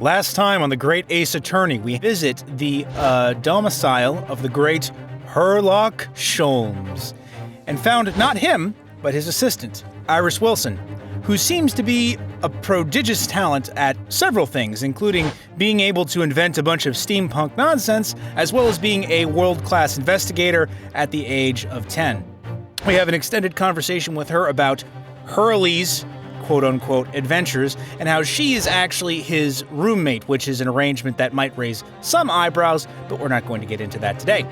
Last time on the Great Ace Attorney, we visit the domicile of the great Herlock Sholmes, and found not him, but his assistant, Iris Wilson, who seems to be a prodigious talent at several things, including being able to invent a bunch of steampunk nonsense, as well as being a world-class investigator at the age of 10. We have an extended conversation with her about Hurley's quote-unquote adventures, and how she is actually his roommate, which is an arrangement that might raise some eyebrows, but we're not going to get into that today.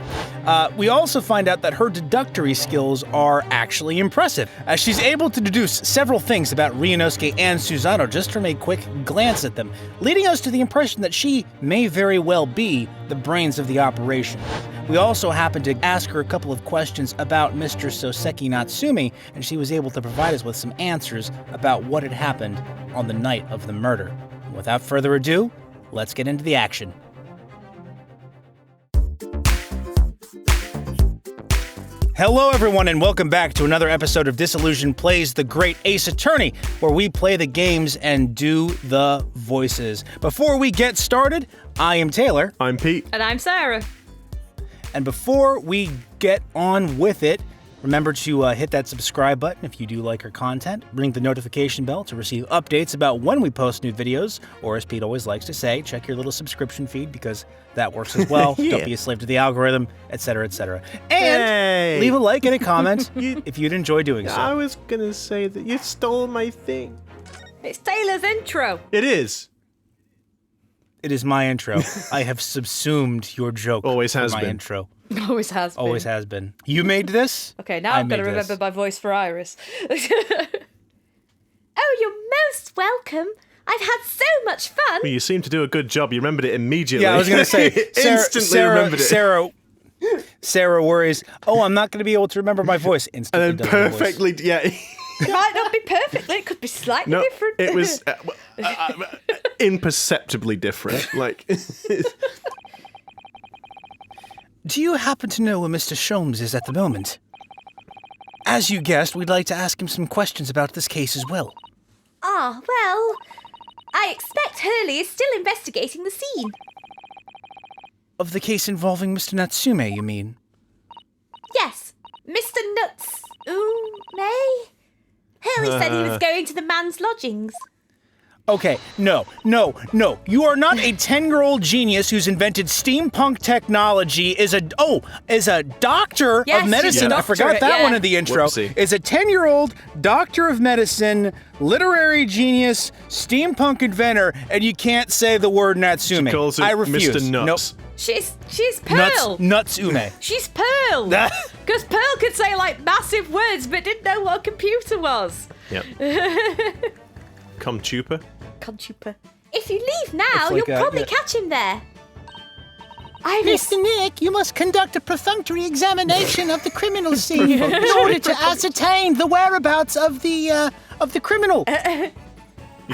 We also find out that her deductory skills are actually impressive, as she's able to deduce several things about Ryunosuke and Susano just from a quick glance at them, leading us to the impression that she may very well be the brains of the operation. We also happened to ask her a couple of questions about Mr. Soseki Natsume, and she was able to provide us with some answers about what had happened on the night of the murder. Without further ado, let's get into the action. Hello everyone, and welcome back to another episode of Disillusion Plays the Great Ace Attorney, where we play the games and do the voices. Before we get started, I am Taylor. I'm Pete. And I'm Sarah. And before we get on with it, remember to hit that subscribe button if you do like our content. Ring the notification bell to receive updates about when we post new videos, or as Pete always likes to say, check your little subscription feed because that works as well. Yeah. Don't be a slave to the algorithm, etc., etc. And leave a like and a comment if you'd enjoy doing so. I was gonna say that you stole my thing. It's Taylor's intro. It is. It is my intro. I have subsumed your joke. Always has for my been. intro. Always has been. Always has been. You made this? Okay, now I I'm going to made remember this. my voice for Iris. Oh, you're most welcome. I've had so much fun. Well, you seem to do a good job. You remembered it immediately. Yeah, I was going to say, Instantly remembered it. Sarah worries, oh, I'm not going to be able to remember my voice. Instantly And then does the voice. perfectly, yeah. It might not be perfectly. It could be slightly No, different. it was imperceptibly different. Like, Do you happen to know where Mr. Sholmes is at the moment? As you guessed, we'd like to ask him some questions about this case as well. Well, I expect Hurley is still investigating the scene. Of the case involving Mr. Natsume, you mean? Yes, Mr. Natsume? Hurley said he was going to the man's lodgings. Okay, no. You are not a 10-year-old genius who's invented steampunk technology, is a doctor Yes, of medicine. she's a I forgot doctorate, that yeah. one in the intro. Whoopsie. Is a 10-year-old doctor of medicine, literary genius, steampunk inventor, and you can't say the word Natsume. she calls it I refuse. Mr. Nuts. She's Pearl. Natsume. She's Pearl. Because Pearl could say, like, massive words, but didn't know what a computer was. Yep. Comtuper. Contuper. If you leave now, It's like you'll a- probably yeah. catch him there. Iris, Nick, you must conduct a perfunctory examination of the criminal scene in order to ascertain the whereabouts of the criminal. You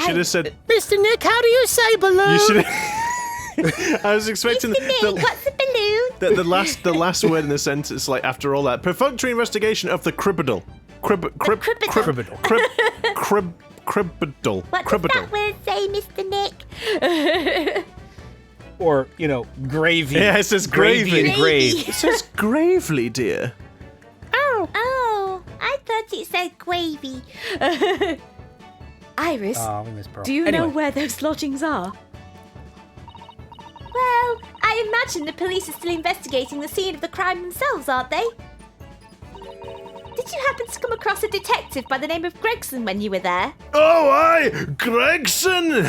should have said. Mr. Nick, how do you say balloon? You should have. I was expecting Nick, what's the balloon? the last word in the sentence, like after all that perfunctory investigation of the criminal. Criminal. Criminal. What does that word say, Mr. Nick? Or, gravy. Yeah, it says gravy. and grave. It says gravely, dear. Oh, I thought it said gravy. Iris, Oh, we miss Pearl. do you know Anyway. where those lodgings are? Well, I imagine the police are still investigating the scene of the crime themselves, aren't they? Did you happen to come across a detective by the name of Gregson when you were there? Oh, aye, Gregson.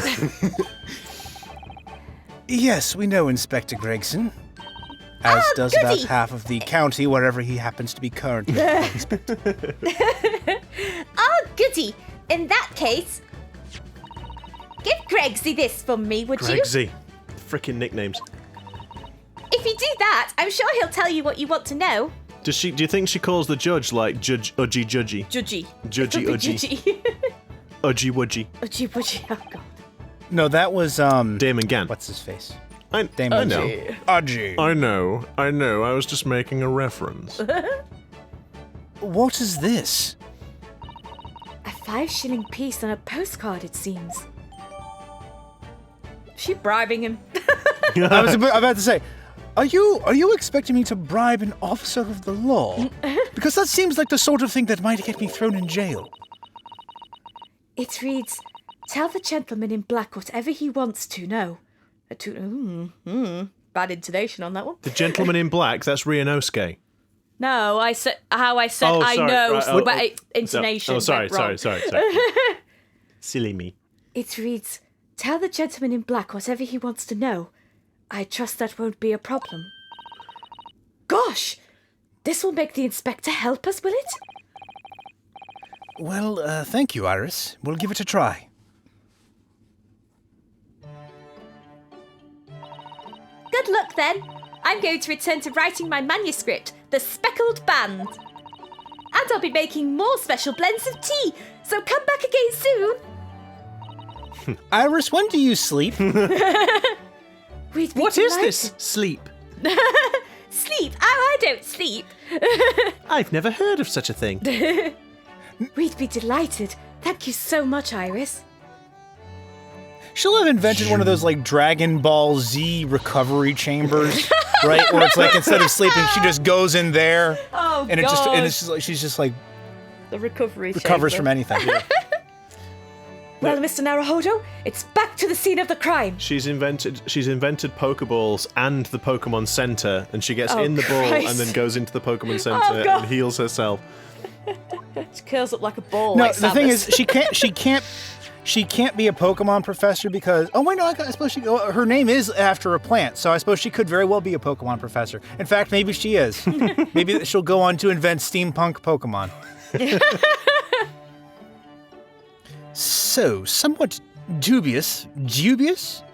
Yes, we know Inspector Gregson. As does about goody. half of the county, wherever he happens to be currently. Oh, goody. In that case, give Gregsy this for me, would you? Gregsy. Frickin' nicknames. If you do that, I'm sure he'll tell you what you want to know. Do you think she calls the judge like Judge Udgy Judgy? Judgy. Judgy Udgy. Udgy Wudgy. Udgy Wudgy. Oh, God. No, that was, Damon Gann. what's his face? I Damon know. Udgy. I know. I was just making a reference. What is this? A 5-shilling piece on a postcard, it seems. she bribing him? I was about to say, are you expecting me to bribe an officer of the law? Because that seems like the sort of thing that might get me thrown in jail. It reads, tell the gentleman in black whatever he wants to know. Bad intonation on that one. The gentleman in black, that's Ryunosuke. No, I said how I said Oh, I sorry, know, right, but intonation. Oh, sorry, went sorry. wrong. Silly me. It reads, tell the gentleman in black whatever he wants to know. I trust that won't be a problem. Gosh! This will make the inspector help us, will it? Well, thank you, Iris. We'll give it a try. Good luck then. I'm going to return to writing my manuscript, The Speckled Band. And I'll be making more special blends of tea, so come back again soon. Iris, when do you sleep? What is this? Sleep. Sleep? Oh, I don't sleep. I've never heard of such a thing. We'd be delighted. Thank you so much, Iris. She'll have invented one of those, like, Dragon Ball Z recovery chambers, right? Where it's like, instead of sleeping, she just goes in there. Oh, and God. it's just like, she's just like, The recovery recovers chamber. from anything. Yeah. Well, Mr. Naruhodo, it's back to the scene of the crime. She's invented Pokeballs and the Pokemon Center, and she gets Oh, in the ball Christ. and then goes into the Pokemon Center Oh, God. and heals herself. She curls up like a ball. No, like the thing Samus. is, she can't be a Pokemon professor because, oh wait, no, I suppose her name is after a plant, so I suppose she could very well be a Pokemon professor. In fact, maybe she is. Maybe she'll go on to invent steampunk Pokemon. So, somewhat dubious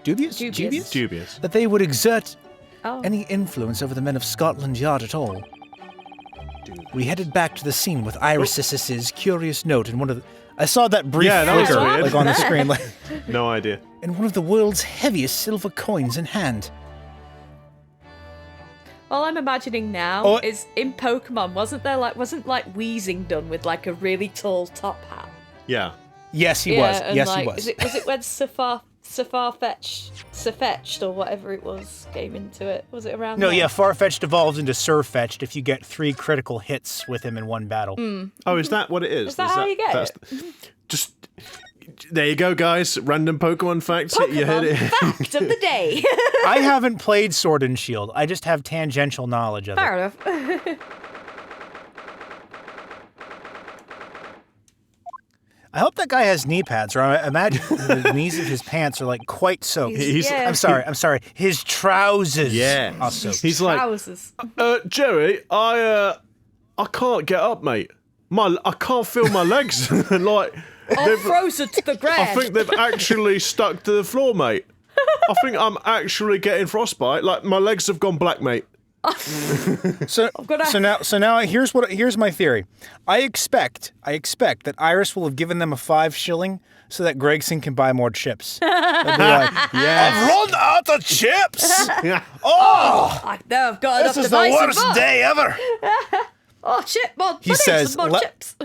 that they would exert any influence over the men of Scotland Yard at all. We headed back to the scene with Iris's curious note in one of the... I saw that brief Yeah, that was flicker weird. like on the screen, like, No idea. and one of the world's heaviest silver coins in hand. All I'm imagining now is in Pokemon, wasn't Wheezing done with like a really tall top hat? Yeah. Yes, he was. And Yes, like, he was. Was it when Safetched or whatever it was came into it? Was it around? No, then? yeah, Farfetch'd evolves into Surfetch'd if you get 3 critical hits with him in one battle. Oh, is that what it is? Is that how you get it? Just there you go, guys. Random Pokemon facts. You heard it. Fact of the day. I haven't played Sword and Shield. I just have tangential knowledge of Fair it. enough. I hope that guy has knee pads, or I imagine the knees of his pants are like quite soaked. Yeah. I'm sorry. His trousers are soaked. He's like, Trousers. Jerry, I can't get up, mate. I can't feel my legs. Like, All frozen to the ground. I think they've actually stuck to the floor, mate. I think I'm actually getting frostbite. Like, my legs have gone black, mate. So now here's my theory. I expect that Iris will have given them a 5 shilling so that Gregson can buy more chips. They'll be like, I've run out of chips. Oh, I've got enough this is to buy the some worst more. day ever. Oh, chip more. He says, some more chips.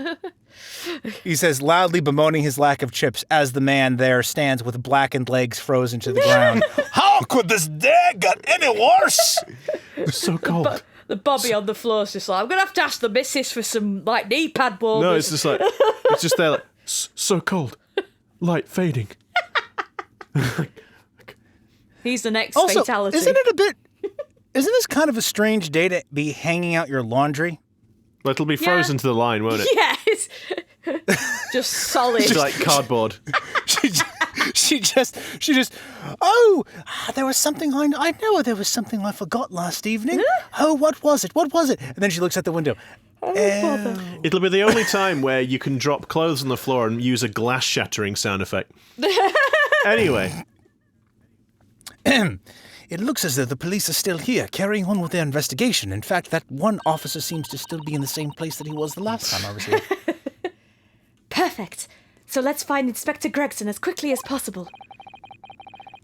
He says, loudly bemoaning his lack of chips as the man there stands with blackened legs frozen to the ground. How could this day get any worse? It's so cold. The Bobby on the floor is just like, I'm going to have to ask the missus for some, like, knee pad warmers. No, it's just like, it's just there, like, so cold. Light fading. He's the next Also, fatality. isn't this kind of a strange day to be hanging out your laundry? Well, it'll be frozen to the line, won't it? Yes. Just solid. It's like cardboard. She just, there was something I know there was something I forgot last evening. Oh, what was it? And then she looks out the window. It'll be the only time where you can drop clothes on the floor and use a glass shattering sound effect. Anyway. It looks as though the police are still here, carrying on with their investigation. In fact, that one officer seems to still be in the same place that he was the last time I was here. Perfect. So let's find Inspector Gregson as quickly as possible.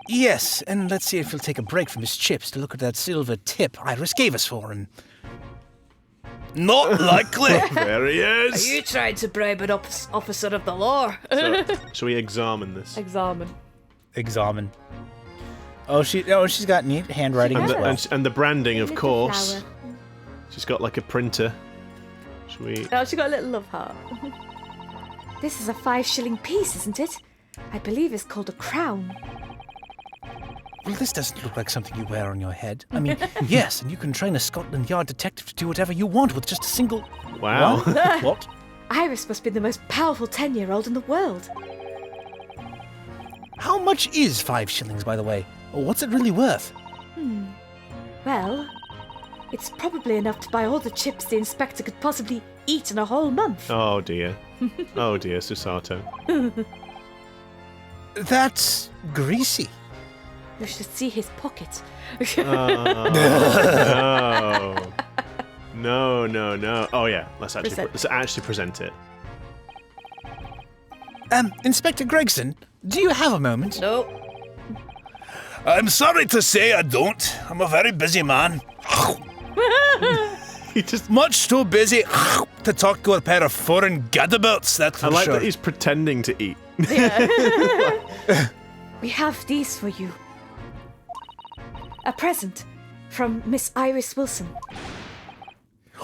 Yes, and let's see if he'll take a break from his chips to look at that silver tip Iris gave us for him. Not likely. There he Are is. you trying to bribe an officer of the law? So, shall we examine this? Examine. she's got neat handwriting as well. And the branding, of Little course. flower. She's got like a printer. Sweet. Oh, she got a little love heart. This is a 5-shilling piece, isn't it? I believe it's called a crown. Well, this doesn't look like something you wear on your head. I mean, yes, and you can train a Scotland Yard detective to do whatever you want with just a single... Wow. What? Iris must be the most powerful 10-year-old in the world. How much is 5 shillings, by the way? Or what's it really worth? Well, it's probably enough to buy all the chips the inspector could possibly eat in a whole month. Oh dear. Oh dear, Susato. That's greasy. You should see his pocket. No. No. Oh yeah, let's actually present it. Inspector Gregson, do you have a moment? Nope. I'm sorry to say I don't. I'm a very busy man. He just. Much too busy to talk to a pair of foreign gadabouts, that's for I like sure. that he's pretending to eat. We have these for you. A present from Miss Iris Wilson.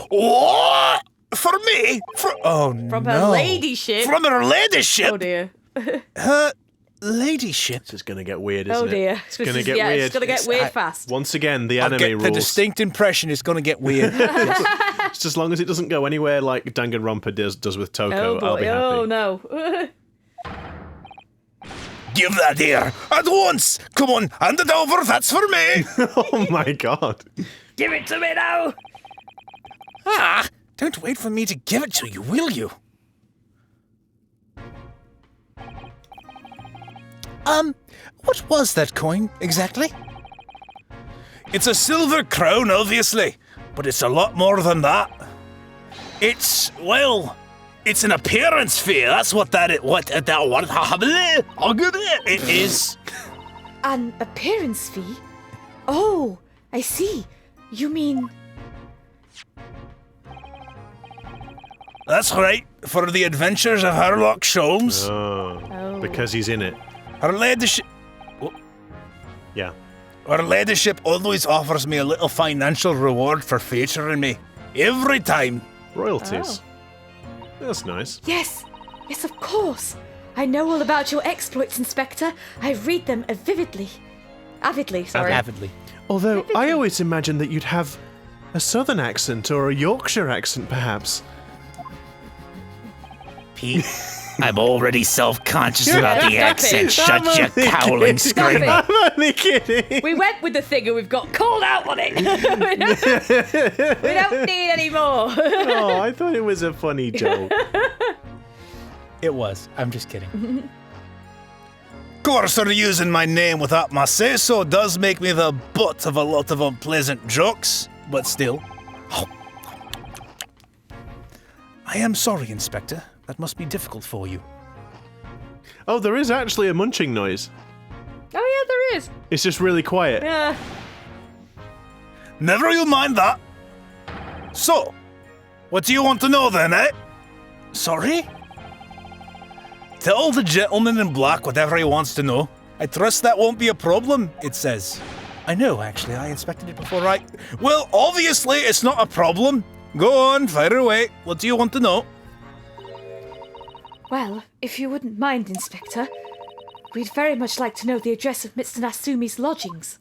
What? For me? From her ladyship. From her ladyship? Oh dear. Her ladyship? This is gonna get weird, isn't Oh it? dear. It's gonna get weird. It's gonna get weird fast. Once again, the I anime get rules. the distinct impression it's going to get weird. Just as long as it doesn't go anywhere like Danganronpa does with Toko, Oh boy. I'll be happy. Oh no. Give that here at once. Come on, hand it over. That's for me. Oh my god. Give it to me now. Don't wait for me to give it to you, will you? What was that coin exactly? It's a silver crown, obviously, but it's a lot more than that. It's an appearance fee. That's what that is. It is. An appearance fee? Oh, I see. You mean... That's right. For the adventures of Herlock Sholmes. Oh. Because he's in it. Her ladyship. Yeah. Her ladyship always offers me a little financial reward for featuring me. Every time. Royalties. That's nice. Yes, of course. I know all about your exploits, Inspector. I read them avidly. Avidly, sorry. Avidly. Although I always imagined that you'd have a southern accent or a Yorkshire accent, perhaps. Pete, I'm already self-conscious about the Stop accent. it. Shut I'm your only cowling kidding. screamer. Stop I'm only kidding. We went with the thing and we've got called out on it. we don't need any more. Oh, I thought it was a funny joke. It was. I'm just kidding. Of course, her using my name without my say-so does make me the butt of a lot of unpleasant jokes, but still. I am sorry, Inspector. That must be difficult for you. Oh, there is actually a munching noise. Oh yeah, there is. It's just really quiet. Yeah. Never you mind that. So, what do you want to know then, eh? Sorry? Tell the gentleman in black whatever he wants to know. I trust that won't be a problem, it says. I know, actually. I inspected it before I... Well, obviously, it's not a problem. Go on, fire away. What do you want to know? Well, if you wouldn't mind, Inspector, we'd very much like to know the address of Mr. Nasumi's lodgings.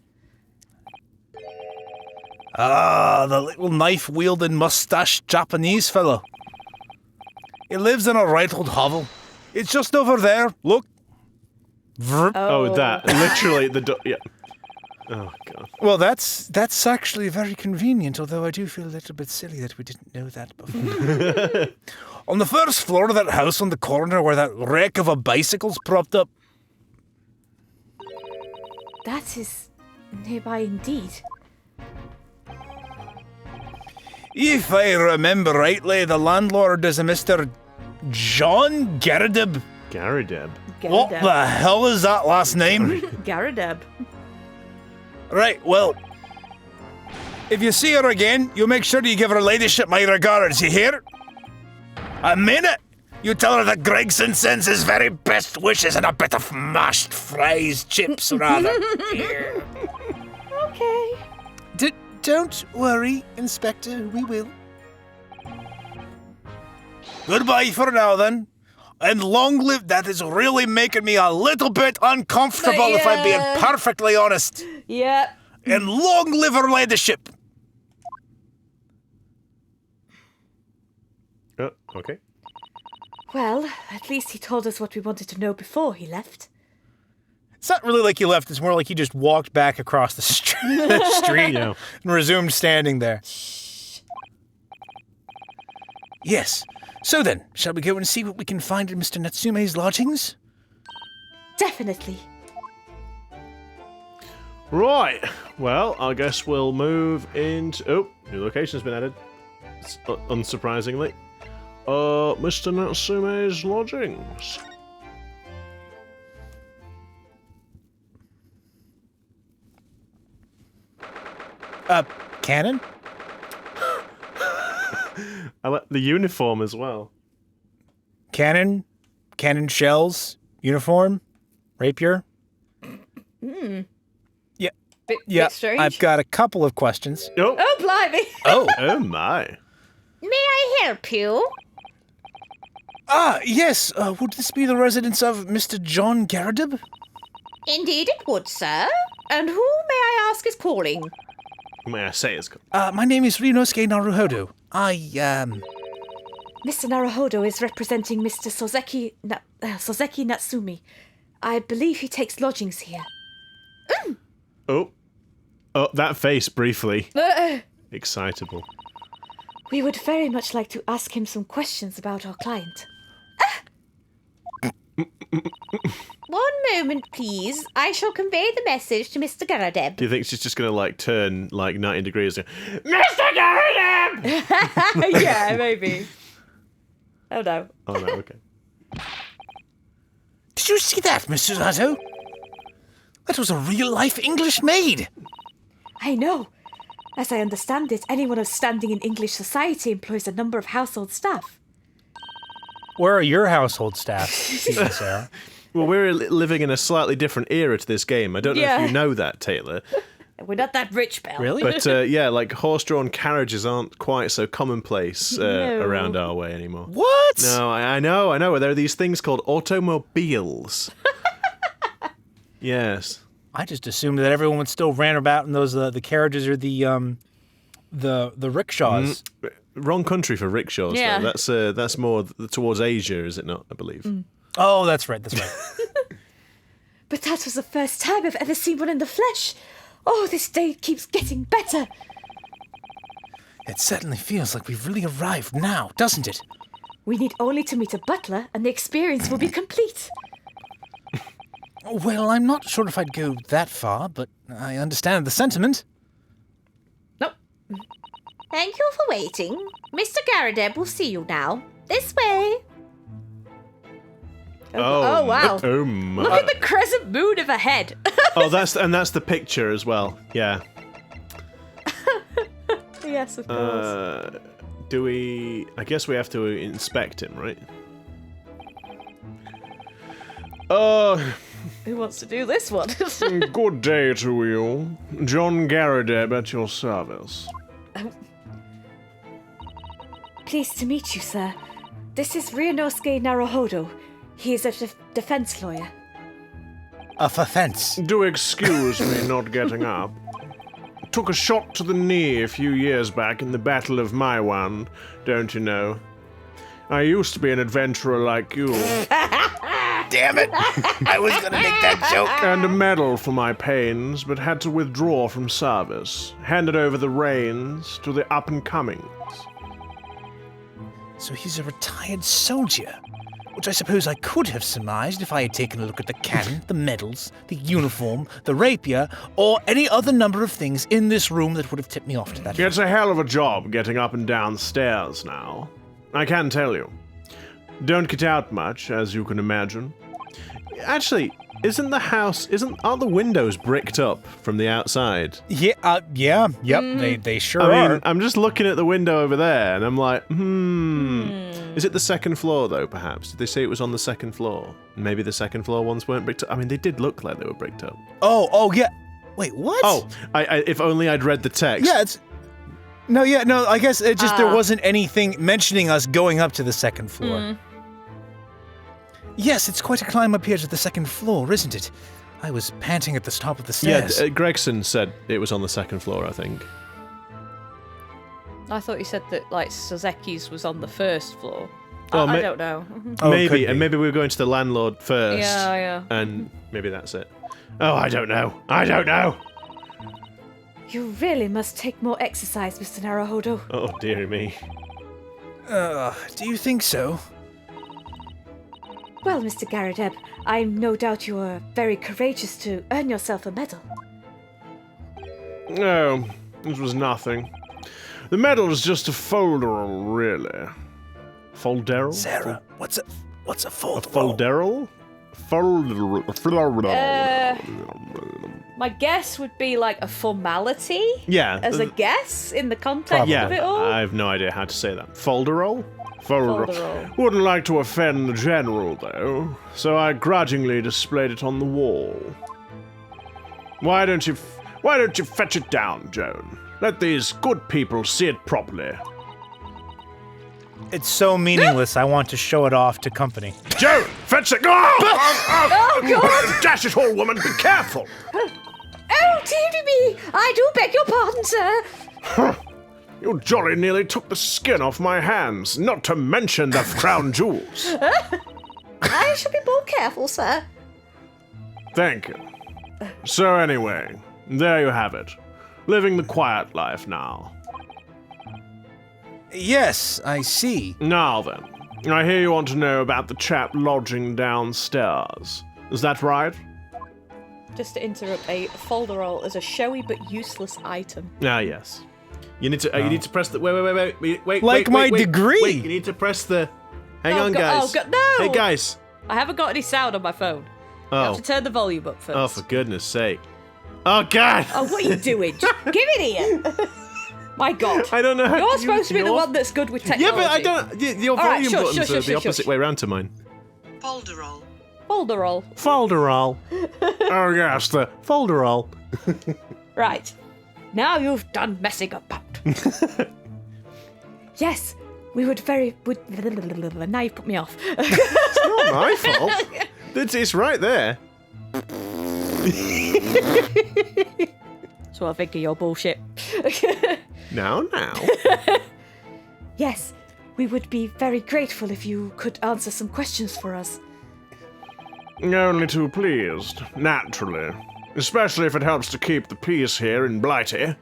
Ah, the little knife-wielding, mustached Japanese fellow. He lives in a right old hovel. It's just over there. Look. Vrp. Oh, that. Literally, yeah. Oh, God. Well, that's actually very convenient, although I do feel a little bit silly that we didn't know that before. On the first floor of that house on the corner where that wreck of a bicycle's propped up. That is nearby indeed. If I remember rightly, the landlord is a Mr. John Garrideb. Garrideb. What the hell is that last name? Garrideb. Right, well, if you see her again, you make sure you give her ladyship my regards, you hear? I mean it! You tell her that Gregson sends his very best wishes and a bit of mashed fries, chips rather. Don't worry, Inspector, we will. Goodbye for now, then. And long live... That is really making me a little bit uncomfortable, if I'm being perfectly honest. Yeah. And long live our ladyship. Okay. Well, at least he told us what we wanted to know before he left. It's not really like he left. It's more like he just walked back across the street and resumed standing there. Yes. So then, shall we go and see what we can find in Mr. Natsume's lodgings? Definitely. Right. Well, I guess we'll move into... Oh, new location's been added. Unsurprisingly. Mr. Natsume's lodgings. Cannon? I like the uniform as well. Cannon shells, uniform, rapier. Bit strange. I've got a couple of questions. Oh, Oh, blimey. oh my. May I help you? Yes. Would this be the residence of Mr. John Garrideb? Indeed it would, sir. And who, may I ask, is calling? May I say it's... My name is Ryunosuke Naruhodo. Mr. Naruhodo is representing Mr. Soseki Natsumi. I believe he takes lodgings here. Oh, that face briefly. Excitable. We would very much like to ask him some questions about our client. One moment, please. I shall convey the message to Mr. Garrideb. Do you think she's just going to, turn, 90 degrees and go, Mr. Garrideb! Yeah, maybe. Oh, no. Oh, no, okay. Did you see that, Mr. Zato? That was a real-life English maid. I know. As I understand it, anyone of standing in English society employs a number of household staff. Where are your household staff, Sarah? Well, we're living in a slightly different era to this game. I don't know if you know that, Taylor. We're not that rich, Belle. Really? But, horse-drawn carriages aren't quite so commonplace around our way anymore. What? No, I know. There are these things called automobiles. Yes. I just assumed that everyone would still ran about in those the carriages or the rickshaws. Wrong country for rickshaws, though. That's more towards Asia, is it not, I believe? Oh, that's right. But that was the first time I've ever seen one in the flesh. Oh, this day keeps getting better. It certainly feels like we've really arrived now, doesn't it? We need only to meet a butler and the experience will be complete. Well, I'm not sure if I'd go that far, but I understand the sentiment. Nope. Thank you for waiting. Mr. Garrideb will see you now. This way. Oh, wow. Oh, my. Look at the crescent moon of a head. that's the picture as well. Yeah. Yes, of course. Do we... I guess we have to inspect him, right? Who wants to do this one? Good day to you. John Garrideb at your service. Pleased to meet you, sir. This is Ryunosuke Naruhodo. He is a defense lawyer. A offense. Do excuse me not getting up. Took a shot to the knee a few years back in the Battle of Maiwan, don't you know? I used to be an adventurer like you. Damn it! I was gonna make that joke. And a medal for my pains, but had to withdraw from service. Handed over the reins to the up-and-comings. So he's a retired soldier, which I suppose I could have surmised if I had taken a look at the cannon, the medals, the uniform, the rapier, or any other number of things in this room that would have tipped me off to that. It's a hell of a job getting up and down stairs now. I can tell you. Don't get out much, as you can imagine. Actually, aren't the windows bricked up from the outside? Yep, they sure I are. mean, I'm just looking at the window over there, and I'm like, Is it the second floor, though, perhaps? Did they say it was on the second floor? Maybe the second floor ones weren't bricked up? I mean, they did look like they were bricked up. Oh, yeah. Wait, what? Oh, if only I'd read the text. Yeah, it's... No, I guess it just there wasn't anything mentioning us going up to the second floor. Yes, it's quite a climb up here to the second floor, isn't it? I was panting at the top of the stairs. Yeah, Gregson said it was on the second floor, I think. I thought you said that, like, Soseki's was on the first floor. Oh, I don't know. Maybe, and maybe we were going to the landlord first. Yeah. And maybe that's it. Oh, I don't know. I don't know. You really must take more exercise, Mr. Naruhodo. Oh, dearie me. Do you think so? Well, Mr. Garrideb, I'm no doubt you are very courageous to earn yourself a medal. No, this was nothing. The medal is just a folderol, really. Folderol? Sarah, what's a fold? Folderol? My guess would be like a formality? Yeah. As a guess in the context Yeah, of it all? I have no idea how to say that. Folderol? Folderol. Wouldn't like to offend the general, though, so I grudgingly displayed it on the wall. Why don't you fetch it down, Joan? Let these good people see it properly. It's so meaningless, I want to show it off to company. Joan, fetch it! Oh, God! Dash it all, woman, be careful! Oh, dearie me! I do beg your pardon, sir. You jolly nearly took the skin off my hands, not to mention the crown jewels. I shall be more careful, sir. Thank you. So anyway, there you have it. Living the quiet life now. Yes, I see. Now then, I hear you want to know about the chap lodging downstairs. Is that right? Just to interrupt, a folderol is a showy but useless item. Ah, yes. You need to press the wait. Like my degree. Wait, you need to press the. Hang on, God, guys. oh, God, no! Hey, guys. I haven't got any sound on my phone. I have to turn the volume up first. Oh, for goodness sake. Oh, God. Oh, what are you doing? Give it here. My God. I don't know how You're to supposed to be the your- one that's good with technology. Yeah, but I don't. Your All right, volume shush, buttons shush, are the shush, opposite shush. way around to mine. Folderol. Folderol. Folderol. Oh, yes, the folderol. Right. Now you've done messing about. Yes, we would now you've put me off. It's not my fault. It's right there. So I think of your bullshit. Now. Yes, we would be very grateful if you could answer some questions for us. Only too pleased, naturally. Especially if it helps to keep the peace here in Blighty.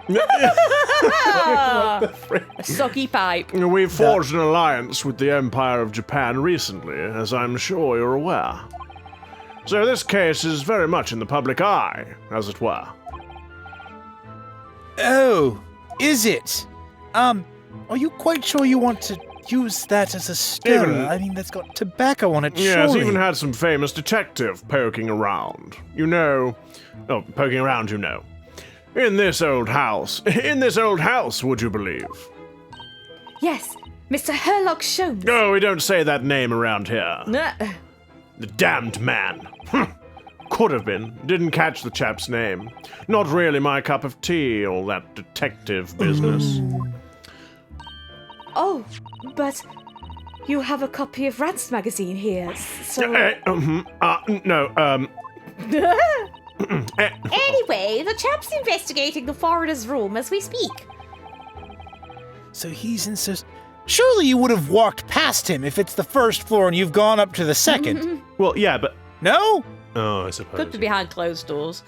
A soggy pipe. We've forged an alliance with the Empire of Japan recently, as I'm sure you're aware. So this case is very much in the public eye, as it were. Oh, is it? Are you quite sure you want to use that as a stirrer? Even- I mean, that's got tobacco on it, Yes, surely. even had some famous detective poking around. Poking around, you know. In this old house, would you believe? Yes, Mr. Herlock Sholmes. Oh, we don't say that name around here. Nah. The damned man. Could have been. Didn't catch the chap's name. Not really my cup of tea, all that detective business. Oh, but you have a copy of Rant's magazine here, so... No. Anyway, the chap's investigating the foreigner's room as we speak. So he's in so... Surely you would have walked past him if it's the first floor and you've gone up to the second. Well, yeah, but... No? Oh, I suppose. Could be behind closed doors.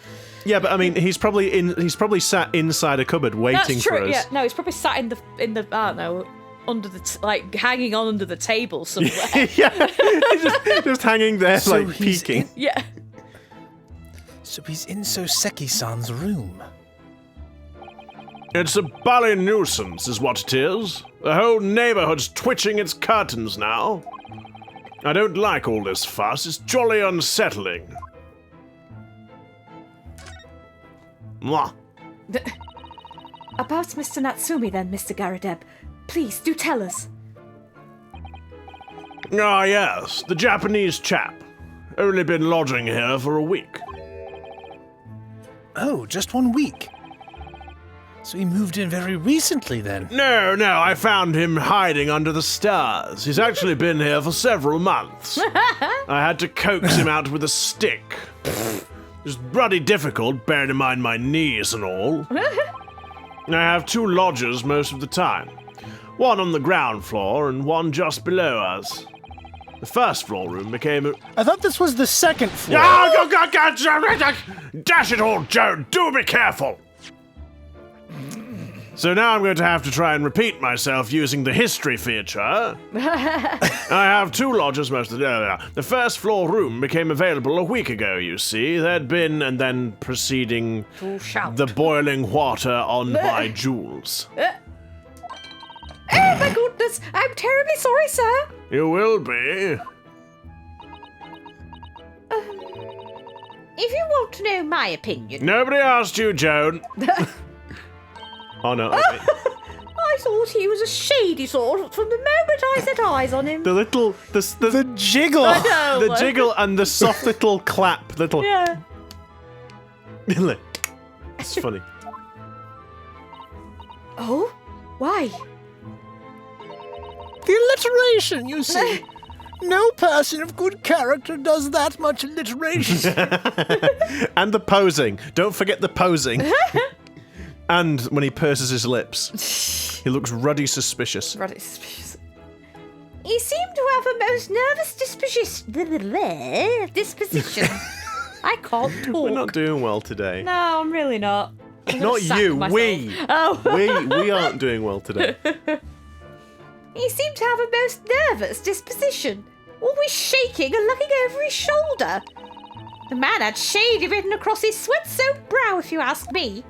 Yeah, but I mean, he's probably sat inside a cupboard waiting That's true. for us. Yeah, no, he's probably sat in the I don't know, under the hanging on under the table somewhere. Yeah, he's just hanging there, So like he's peeking. Yeah. So he's in Soseki-san's room. It's a bally nuisance, is what it is. The whole neighborhood's twitching its curtains now. I don't like all this fuss. It's jolly unsettling. Mwah. About Mr. Natsumi then, Mr. Garrideb. Please, do tell us. Ah, yes, the Japanese chap. Only been lodging here for a week. Oh, just 1 week. So he moved in very recently then. No, I found him hiding under the stars. He's actually been here for several months. I had to coax him out with a stick. It's bloody difficult, bearing in mind my knees and all. I have 2 lodgers most of the time. One on the ground floor and one just below us. The first floor room became... I thought this was the second floor. Dash it all, Joan! Do be careful! So now I'm going to have to try and repeat myself using the history feature. I have 2 lodgers most of the day. The first floor room became available a week ago, you see. There'd been, and then proceeding, the boiling water on my jewels. Oh my goodness, I'm terribly sorry, sir. You will be. If you want to know my opinion, Nobody asked you, Joan. Oh, no. Okay. I thought he was a shady sort from the moment I set eyes on him. The little... The jiggle. I know. The jiggle and the soft little clap. Little... Yeah. It's funny. Oh? Why? The alliteration, you see. No person of good character does that much alliteration. And the posing. Don't forget the posing. And when he purses his lips, he looks ruddy suspicious. Ruddy suspicious. he seemed to have a most nervous disposition. I can't talk. We're not doing well today. No, I'm really not. I'm gonna Not sack you, myself. we. Oh. We aren't doing well today. He seemed to have a most nervous disposition, always shaking and looking over his shoulder. The man had shady written across his sweat-soaked brow, if you ask me.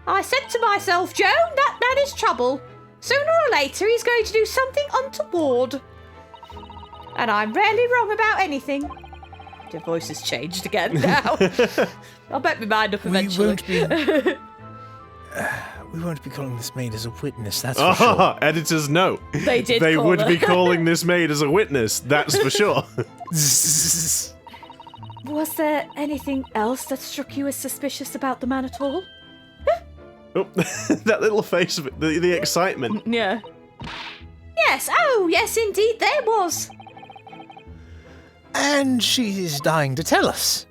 I said to myself, Joan, that man is trouble. Sooner or later, he's going to do something untoward. And I'm rarely wrong about anything. Your voice has changed again now. I'll make my mind up eventually. We won't be calling this maid as a witness, that's for sure. Editors know. They did They call would her. be calling this maid as a witness, that's for sure. Was there anything else that struck you as suspicious about the man at all? Oh, that little face of it, the excitement. Yeah. Yes, oh, yes, indeed, there was. And she's dying to tell us.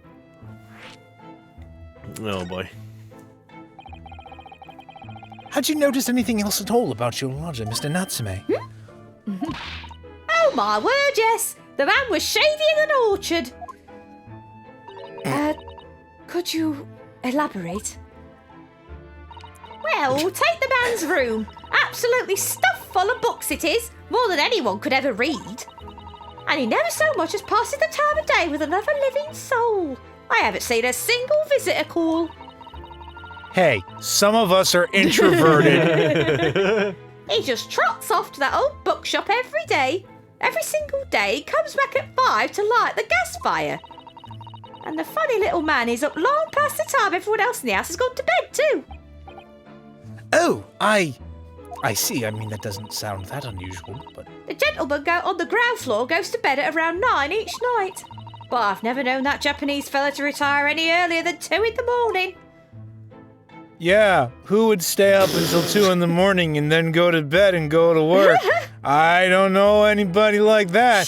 Oh boy. Had you noticed anything else at all about your lodger, Mr. Natsume? Oh, my word, yes. The man was shady in an orchard. Could you elaborate? Well, take the man's room. Absolutely stuffed full of books it is, more than anyone could ever read. And he never so much as passes the time of day with another living soul. I haven't seen a single visitor call. Hey, some of us are introverted. He just trots off to that old bookshop every day. Every single day, comes back at 5 to light the gas fire. And the funny little man is up long past the time everyone else in the house has gone to bed too. Oh, I see. I mean, that doesn't sound that unusual, but... The gentleman on the ground floor goes to bed at around 9 each night. But I've never known that Japanese fella to retire any earlier than 2 in the morning. Yeah, who would stay up until 2 in the morning and then go to bed and go to work? I don't know anybody like that.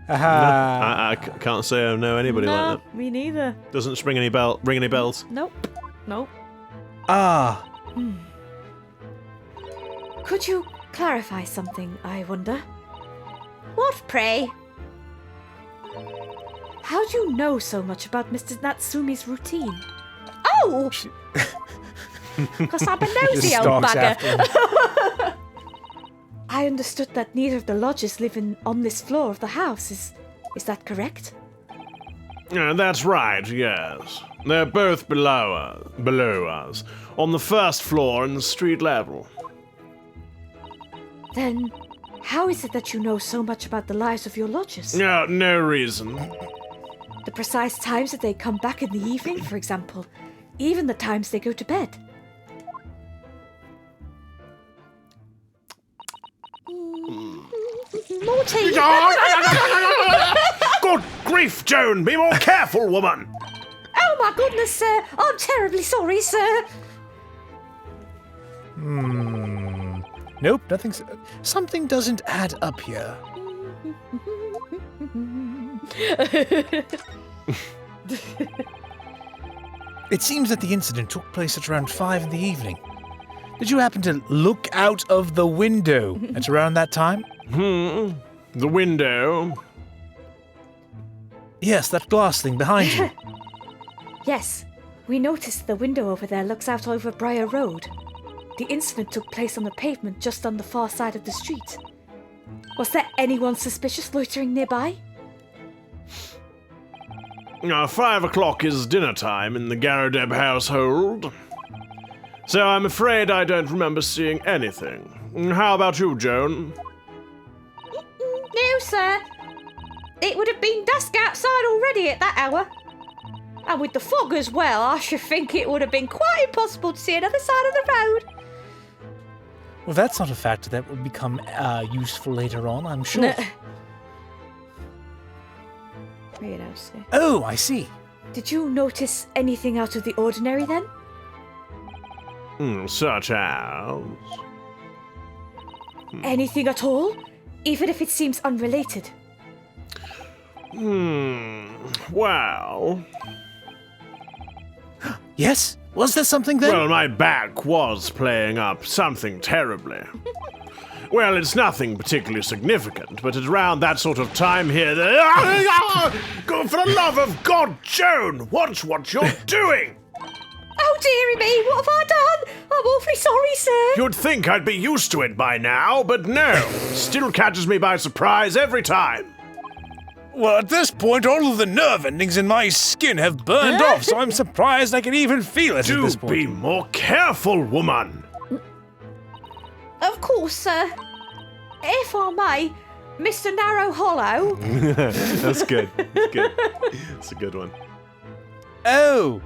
I can't say I know anybody like that. Me neither. Doesn't ring any bells. Nope. Nope. Ah, Could you clarify something, I wonder? What, pray? How do you know so much about Mr. Natsume's routine? Oh! Because I'm a nosy just old stalks bugger. after him. I understood that neither of the lodgers live on this floor of the house. Is that correct? That's right, yes. They're both below us, on the first floor in the street level. Then, how is it that you know so much about the lives of your lodgers? No reason. The precise times that they come back in the evening, for example. Even the times they go to bed. More tea. Good grief, Joan! Be more careful, woman! Oh my goodness, sir. I'm terribly sorry, sir. Nope, nothing's... Something doesn't add up here. It seems that the incident took place at around 5 in the evening. Did you happen to look out of the window at around that time? The window. Yes, that glass thing behind you. Yes, we noticed the window over there looks out over Briar Road. The incident took place on the pavement just on the far side of the street. Was there anyone suspicious loitering nearby? 5 o'clock is dinner time in the Garrideb household. So I'm afraid I don't remember seeing anything. How about you, Joan? No, sir. It would have been dusk outside already at that hour. And with the fog as well, I should think it would have been quite impossible to see another side of the road. Well, that's not a factor that will become useful later on, I'm sure. Oh, I see. Did you notice anything out of the ordinary then? Such as... Anything at all? Even if it seems unrelated. Well... Yes? Was there something then? Well, my back was playing up something terribly. Well, it's nothing particularly significant, but at around that sort of time here... For the love of God, Joan! Watch what you're doing! Oh, dearie me, what have I done? I'm awfully sorry, sir. You'd think I'd be used to it by now, but no. Still catches me by surprise every time. Well, at this point, all of the nerve endings in my skin have burned off, so I'm surprised I can even feel it at this Do point. be more careful, woman. Of course, sir. If I may, Mr. Narrow Hollow. That's good. That's good. That's a good one. Oh,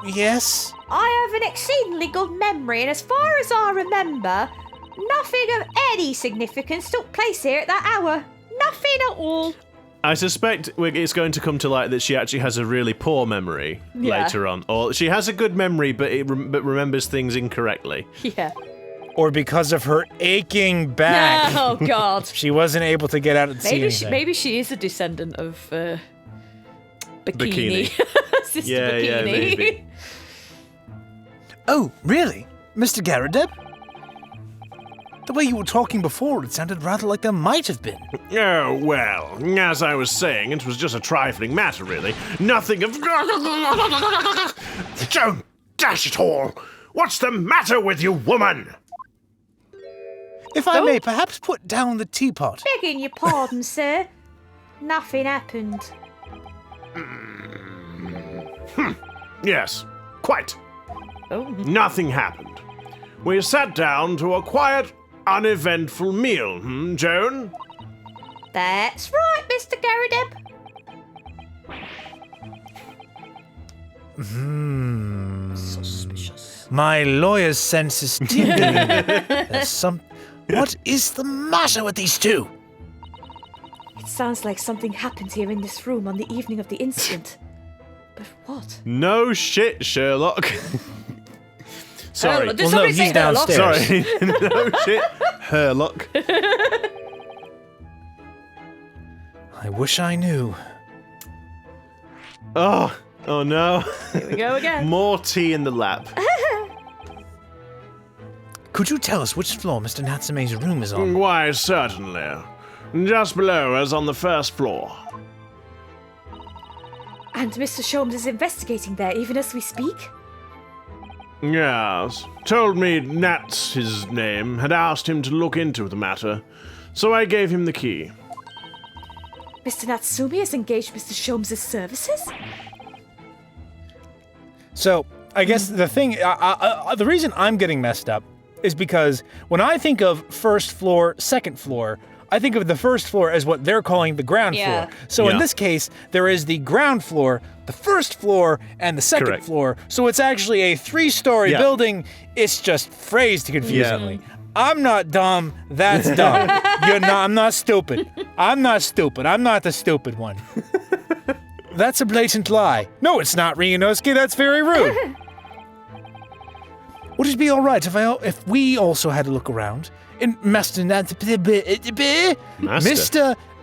yes? I have an exceedingly good memory, and as far as I remember, nothing of any significance took place here at that hour. Nothing at all. I suspect it's going to come to light that she actually has a really poor memory later on. Or she has a good memory, but remembers things incorrectly. Yeah. Or because of her aching back. Oh, God. She wasn't able to get out and see anything. Maybe she is a descendant of Bikini. Sister Yeah, Bikini. yeah, maybe. Oh, really? Mr. Garrideb? The way you were talking before, it sounded rather like there might have been. Oh, well, as I was saying, it was just a trifling matter, really. Nothing of... Joan, dash it all! What's the matter with you, woman? If I may perhaps put down the teapot. Begging your pardon, sir. Nothing happened. Yes, quite. Oh. Nothing happened. We sat down to a quiet, uneventful meal, Joan? That's right, Mr. Garrideb. Suspicious. My lawyer's sense is tingling. What is the matter with these two? It sounds like something happened here in this room on the evening of the incident. But what? No shit, Sherlock. Sorry. Did somebody he's say Herlock? downstairs. Sorry. No shit, Herlock. I wish I knew. Oh no. Here we go again. More tea in the lap. Could you tell us which floor Mr. Natsume's room is on? Why, certainly. Just below us on the first floor. And Mr. Sholmes is investigating there even as we speak? Yes. Told me Nat's his name, had asked him to look into the matter, so I gave him the key. Mr. Natsumi has engaged Mr. Sholmes' services? So, I guess the thing, the reason I'm getting messed up is because when I think of first floor, second floor, I think of the first floor as what they're calling the ground floor. So in this case, there is the ground floor, the first floor, and the second floor. So it's actually a 3-story building. It's just phrased confusingly. I'm not dumb. That's dumb. You're not. I'm not stupid. I'm not stupid. I'm not the stupid one. That's a blatant lie. No, it's not, Ryunosuke. That's very rude. Would it be all right if we also had a look around in Mr.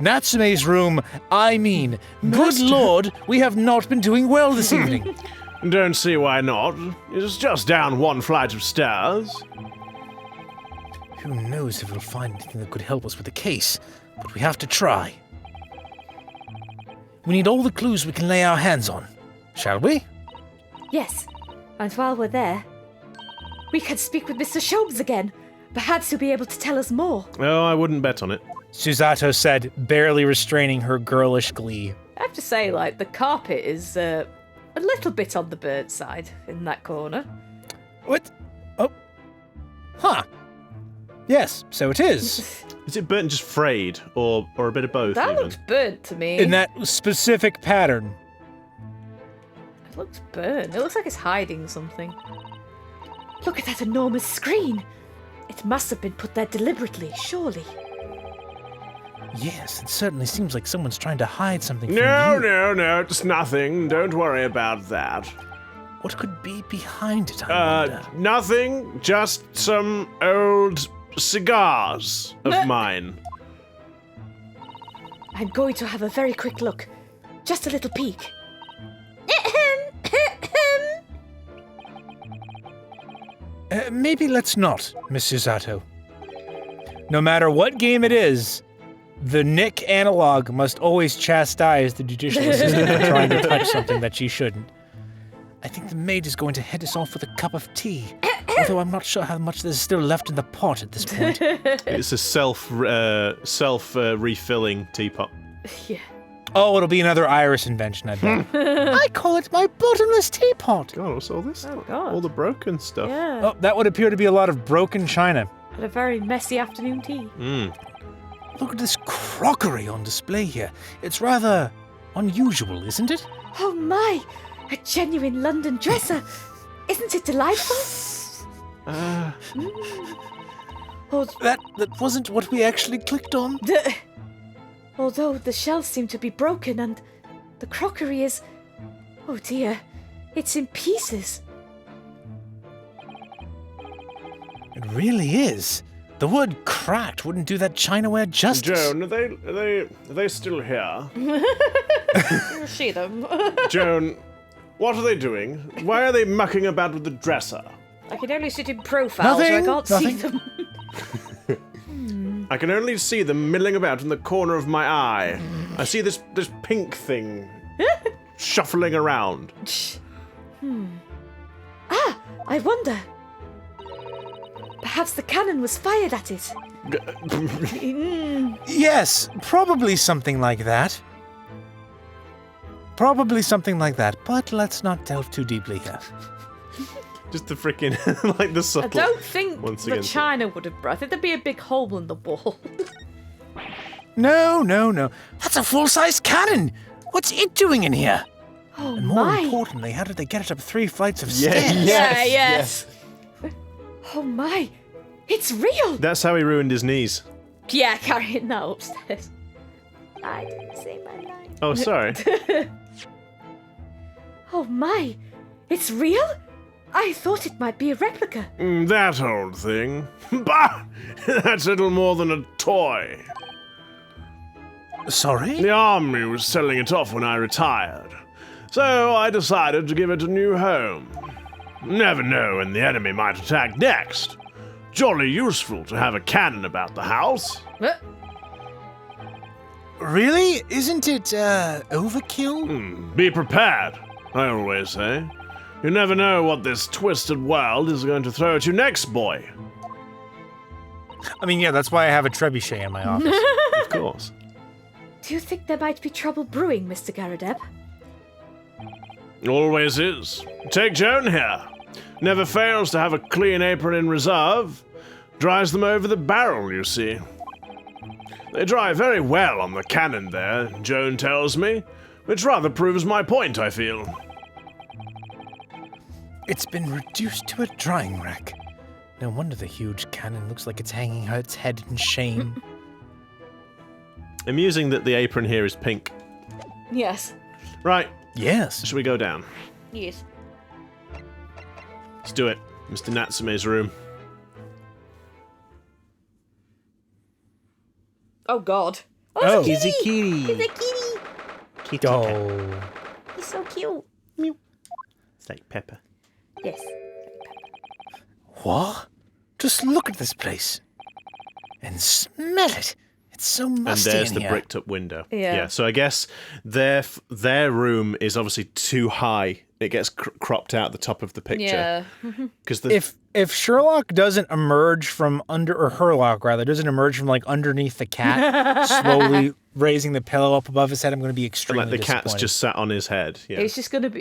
Natsume's room? I mean, good lord, we have not been doing well this evening. Don't see why not. It's just down one flight of stairs. Who knows if we'll find anything that could help us with the case, but we have to try. We need all the clues we can lay our hands on, shall we? Yes, and while we're there, we can speak with Mr. Sholmes again. Perhaps he'll be able to tell us more. Oh, I wouldn't bet on it. Susato said, barely restraining her girlish glee. I have to say, like, the carpet is a little bit on the burnt side in that corner. What? Oh. Huh. Yes, so it is. Is it burnt and just frayed, or a bit of both? That even? looks burnt to me. In that specific pattern. It looks burnt. It looks like it's hiding something. Look at that enormous screen. It must have been put there deliberately, surely. Yes, it certainly seems like someone's trying to hide something from you. No, it's nothing. Don't worry about that. What could be behind it, I wonder? Nothing. Just some old cigars of mine. I'm going to have a very quick look. Just a little peek. Maybe let's not, Miss Susato. No matter what game it is, the Nick analog must always chastise the judicial assistant for trying to touch something that she shouldn't. I think the maid is going to head us off with a cup of tea, although I'm not sure how much there's still left in the pot at this point. It's a self-refilling teapot. Yeah. Oh, it'll be another Irish invention, I bet. I call it my bottomless teapot. God, what's all this? Oh, God. All the broken stuff. Yeah. Oh, that would appear to be a lot of broken china. Had a very messy afternoon tea. Look at this crockery on display here. It's rather unusual, isn't it? Oh my! A genuine London dresser! Isn't it delightful? Oh, that wasn't what we actually clicked on. Although the shelves seem to be broken and the crockery is... Oh dear, it's in pieces. It really is. The word cracked wouldn't do that chinaware justice. Joan, are they still here? You'll see them. Joan, what are they doing? Why are they mucking about with the dresser? I can only sit in profile, so I can't see them. I can only see them milling about in the corner of my eye. I see this pink thing shuffling around. Ah, I wonder. Perhaps the cannon was fired at it. Yes, probably something like that. Probably something like that, but let's not delve too deeply here. Just the freaking, like the I subtle. don't think once the again, china would have... I think there'd be a big hole in the wall. No. That's a full-size cannon. What's it doing in here? Oh And more my! importantly, how did they get it up 3 flights of stairs? Yes. Oh my! It's real! That's how he ruined his knees. Yeah, carrying that upstairs. I didn't say my line. Oh, sorry. Oh my! It's real? I thought it might be a replica. That old thing. Bah! That's little more than a toy. Sorry? The army was selling it off when I retired. So I decided to give it a new home. Never know when the enemy might attack next. Jolly useful to have a cannon about the house. Really? Isn't it, overkill? Be prepared, I always say. You never know what this twisted world is going to throw at you next, boy. I mean, yeah, that's why I have a trebuchet in my office. Of course. Do you think there might be trouble brewing, Mr. Garrideb? Always is. Take Joan here. Never fails to have a clean apron in reserve. Dries them over the barrel, you see. They dry very well on the cannon there, Joan tells me, which rather proves my point, I feel. It's been reduced to a drying rack. No wonder the huge cannon looks like it's hanging its head in shame. Amusing that the apron here is pink. Yes. Right, Yes. should we go down? Yes. Let's do it. Mr. Natsume's room. Oh God. Oh. He's a kitty. Kitty Oh. He's so cute. It's like Pepper. Yes. What? Just look at this place. And smell it. It's so musty And there's in the here. bricked up window. Yeah. So I guess their room is obviously too high. It gets cropped out the top of the picture. Yeah. Because If Sherlock doesn't emerge from under, or Herlock rather, doesn't emerge from like underneath the cat, slowly raising the pillow up above his head, I'm going to be extremely the cat's disappointed. just sat on his head. Yeah. It's just gonna be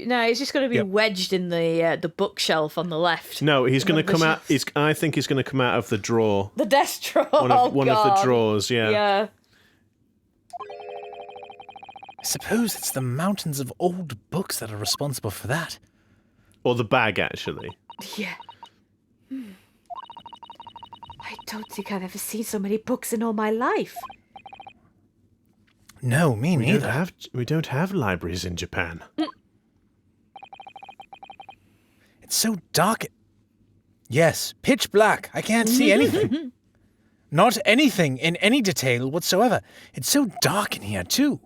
Yep. wedged in the bookshelf on the left. No, he's going to One of come the out. I think he's going to come out of the drawer. The desk drawer. One of the God. drawers. Yeah. Yeah. I suppose it's the mountains of old books that are responsible for that. Or the bag, actually. Yeah. I don't think I've ever seen so many books in all my life. No, me neither. We don't have libraries in Japan. It's so dark. Yes, pitch black. I can't see anything. Not anything in any detail whatsoever. It's so dark in here, too.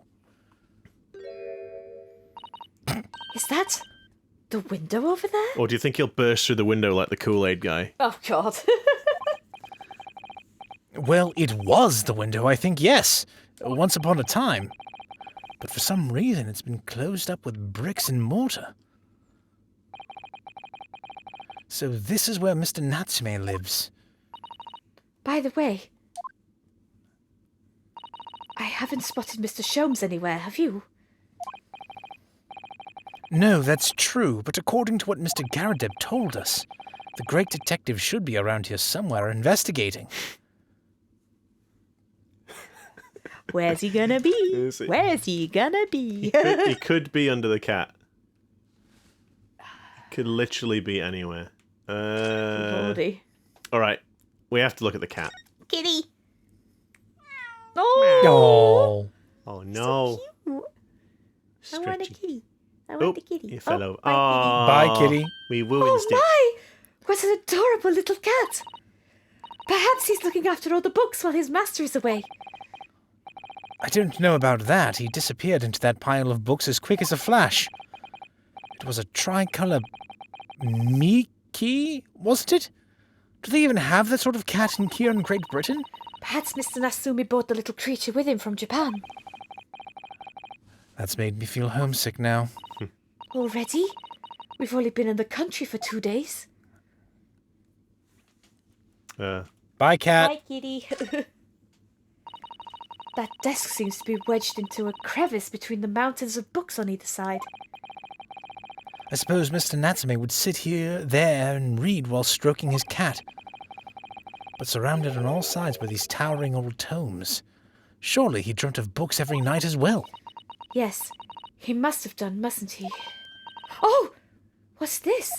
Is that the window over there? Or do you think he'll burst through the window like the Kool-Aid guy? Oh God. Well, it was the window, I think, yes. Once upon a time. But for some reason, it's been closed up with bricks and mortar. So this is where Mr. Natsume lives. By the way, I haven't spotted Mr. Sholmes anywhere, have you? No, that's true, but according to what Mr. Garrideb told us, the great detective should be around here somewhere investigating. Where's he gonna be? Is he? Where's he gonna be? He could be under the cat. Could literally be anywhere. Lordy. All right, we have to look at the cat. Kitty. Oh. Oh no! I want a Stretchy. kitty. I Oh, want a kitty. he fell over. bye, Bye, kitty. We woo Oh instead. my! What an adorable little cat! Perhaps he's looking after all the books while his master is away. I don't know about that. He disappeared into that pile of books as quick as a flash. It was a tricolour Miki, wasn't it? Do they even have that sort of cat here in Great Britain? Perhaps Mr. Natsume brought the little creature with him from Japan. That's made me feel homesick now. Already? We've only been in the country for 2 days. Bye, cat. Bye, kitty. That desk seems to be wedged into a crevice between the mountains of books on either side. I suppose Mr. Natsume would sit here, there, and read while stroking his cat. But surrounded on all sides by these towering old tomes. Surely he dreamt of books every night as well. Yes, he must have done, mustn't he? Oh! What's this?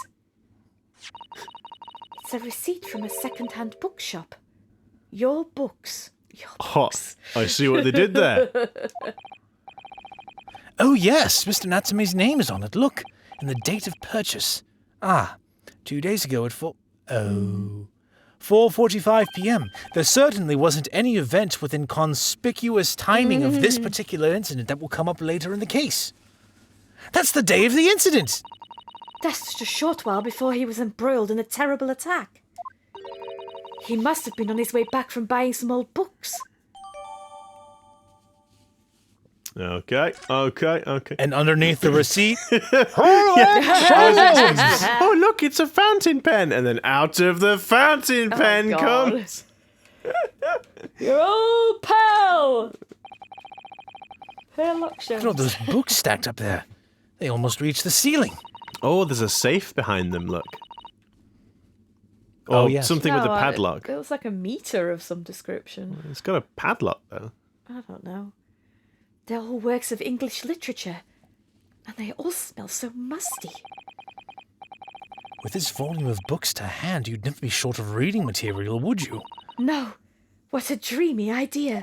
It's a receipt from a second-hand bookshop. Your books. Your Hot. I see what they did there. Oh yes, Mr. Natsume's name is on it. Look, and the date of purchase. 2 days ago at 4:45 p.m. There certainly wasn't any event within conspicuous timing of this particular incident that will come up later in the case. That's the day of the incident! That's just a short while before he was embroiled in a terrible attack. He must have been on his way back from buying some old books. Okay. And underneath the receipt, Oh, look, it's a fountain pen. And then out of the fountain pen God. comes... Your old pal. Herlock look at all Sholmes. those books stacked up there. They almost reach the ceiling. Oh, there's a safe behind them, look. Oh, Or yes. something with a No, padlock. It looks like a meter of some description. It's got a padlock, though. I don't know. They're all works of English literature. And they all smell so musty. With this volume of books to hand, you'd never be short of reading material, would you? No, what a dreamy idea.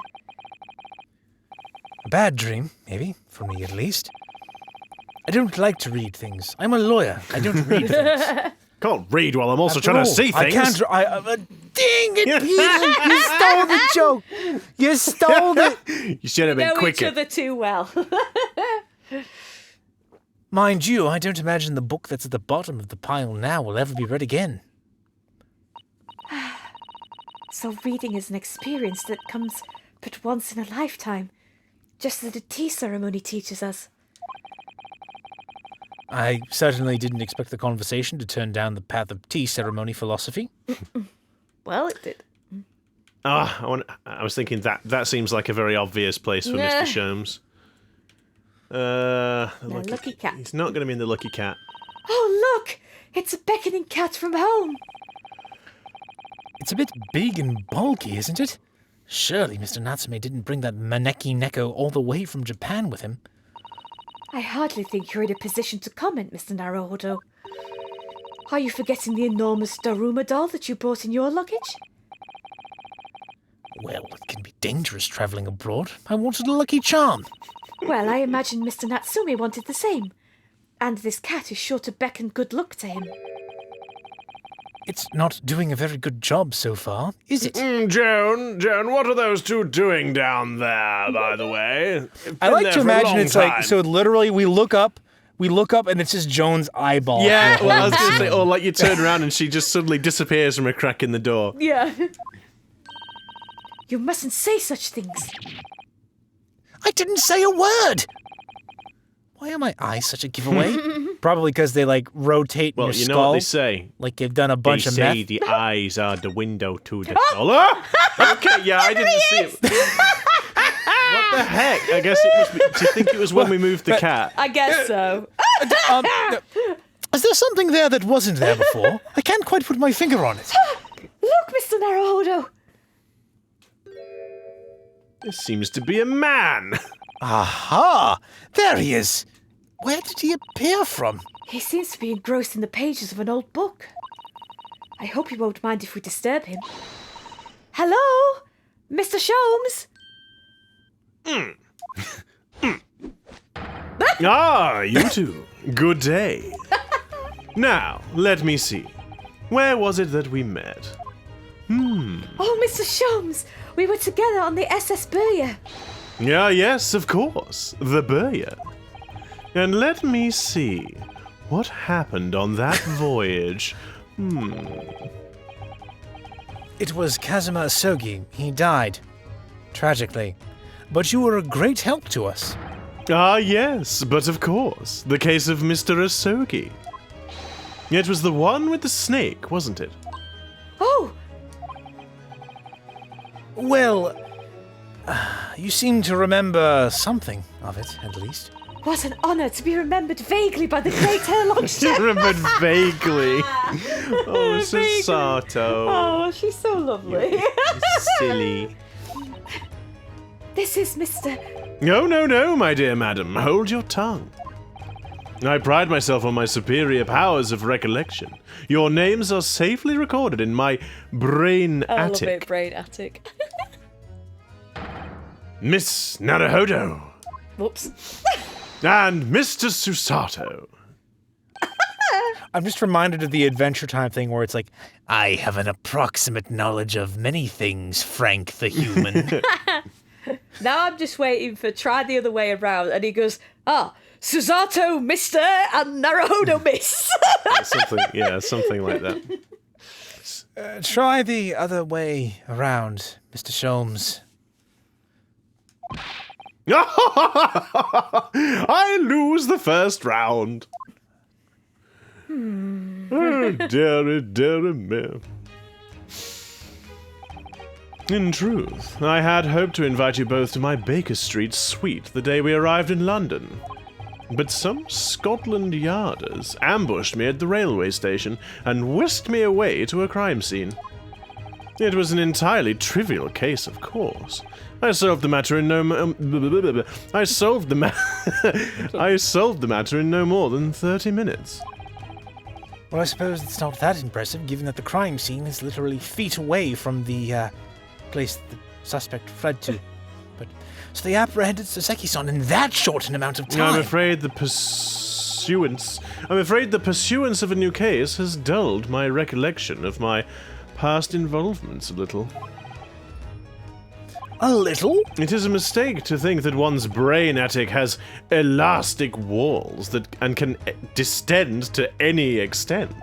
A bad dream, maybe, for me at least. I don't like to read things. I'm a lawyer. I don't read things. Can't read while I'm also After trying to all, see things. I can't. Dang it, Peter! You stole the joke. You stole it. You should have been Know each quicker. other too well. Mind you, I don't imagine the book that's at the bottom of the pile now will ever be read again. So reading is an experience that comes but once in a lifetime, just as the tea ceremony teaches us. I certainly didn't expect the conversation to turn down the path of tea ceremony philosophy. Well, it did. I was thinking that seems like a very obvious place for Yeah. Mr. Sholmes. The lucky cat. He's not going to be in the lucky cat. Oh, look! It's a beckoning cat from home! It's a bit big and bulky, isn't it? Surely Mr. Natsume didn't bring that Maneki Neko all the way from Japan with him. I hardly think you're in a position to comment, Mr. Naruhodo. Are you forgetting the enormous Daruma doll that you brought in your luggage? Well, it can be dangerous travelling abroad. I wanted a lucky charm. Well, I imagine Mr. Natsume wanted the same. And this cat is sure to beckon good luck to him. It's not doing a very good job so far, is it? Joan, what are those two doing down there, by the way? I like to imagine it's like, so literally we look up and it's just Joan's eyeball. Yeah, for the well, I whole was going to say, scene. or like you turn around and she just suddenly disappears from a crack in the door. Yeah. You mustn't say such things. I didn't say a word! Why are my eyes such a giveaway? Probably because they, like, rotate in Well, your you skull. know what they say. Like they've done a bunch They of say meth. the eyes are the window to the soul. Oh! Okay, yeah, I didn't see it. What the heck? I guess it must be. Do you think it was when we moved the cat? I guess so. Is there something there that wasn't there before? I can't quite put my finger on it. Look, Mr. Naruhodo! This seems to be a man. Aha! There he is! Where did he appear from? He seems to be engrossed in the pages of an old book. I hope you won't mind if we disturb him. Hello? Mr. Sholmes? Ah, you two. Good day. Now, let me see. Where was it that we met? Oh, Mr. Sholmes! We were together on the SS Burya. Ah, yes, of course. The Burya. And let me see. What happened on that voyage? It was Kazuma Asogi. He died. Tragically. But you were a great help to us. Ah, yes, but of course. The case of Mr. Asogi. It was the one with the snake, wasn't it? Oh, Well, you seem to remember something of it, at least. what an honour to be remembered vaguely by the great Herlock Sholmes. Remembered vaguely. Oh, Sasato. Oh, she's so lovely. Silly. This is Mr. No, my dear madam. Hold your tongue. I pride myself on my superior powers of recollection. Your names are safely recorded in my brain I love it, attic. brain attic. Miss Naruhodo Whoops. and Mr. Susato. I'm just reminded of the Adventure Time thing where it's like, I have an approximate knowledge of many things, Frank the human. Now I'm just waiting for try the other way around, and he goes, Susato, Mr. and Naruhodo, Miss. Something like that. Try the other way around, Mr. Sholmes. I lose the first round. Oh, dearie me. In truth, I had hoped to invite you both to my Baker Street suite the day we arrived in London. But some Scotland Yarders ambushed me at the railway station and whisked me away to a crime scene. It was an entirely trivial case, of course. I solved the matter in I solved the matter in no more than 30 minutes. Well, I suppose it's not that impressive, given that the crime scene is literally feet away from the place the suspect fled to. But so they apprehended Soseki-san in that short an amount of time. I'm afraid the pursuance of a new case has dulled my recollection of my past involvements a little. A little? It is a mistake to think that one's brain attic has elastic walls and can distend to any extent.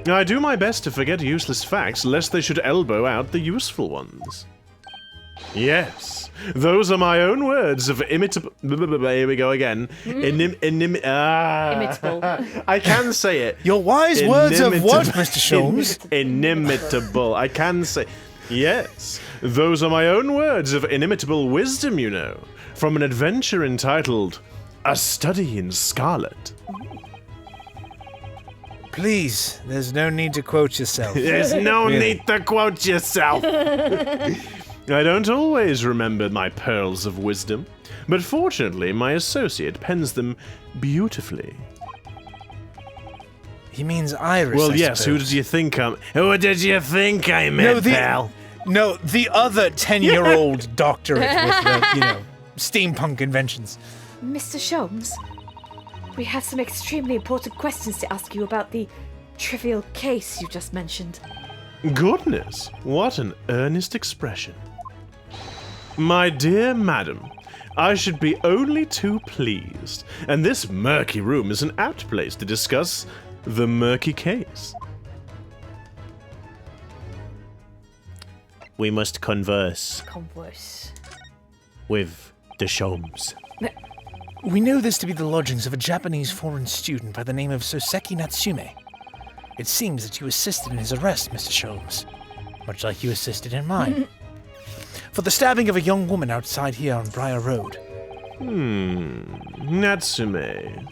I do my best to forget useless facts, lest they should elbow out the useful ones. Yes, those are my own words of imitable. Here we go again. Imitable. I can say it. Your wise words of what, Mr. Sholmes? Inimitable. I can say. Yes, those are my own words of inimitable wisdom, you know, from an adventure entitled A Study in Scarlet. Please, there's no need to quote yourself. There's no need to quote yourself. I don't always remember my pearls of wisdom, but fortunately my associate pens them beautifully. He means Iris. Well, I yes, suppose. who did you think I meant, pal? No, the other 10-year-old doctorate with the, steampunk inventions. Mr. Sholmes, we have some extremely important questions to ask you about the trivial case you just mentioned. Goodness, what an earnest expression. My dear madam, I should be only too pleased, and this murky room is an apt place to discuss the murky case. We must converse with the Sholmes. We know this to be the lodgings of a Japanese foreign student by the name of Soseki Natsume. It seems that you assisted in his arrest, Mr. Sholmes, much like you assisted in mine, for the stabbing of a young woman outside here on Briar Road. Natsume.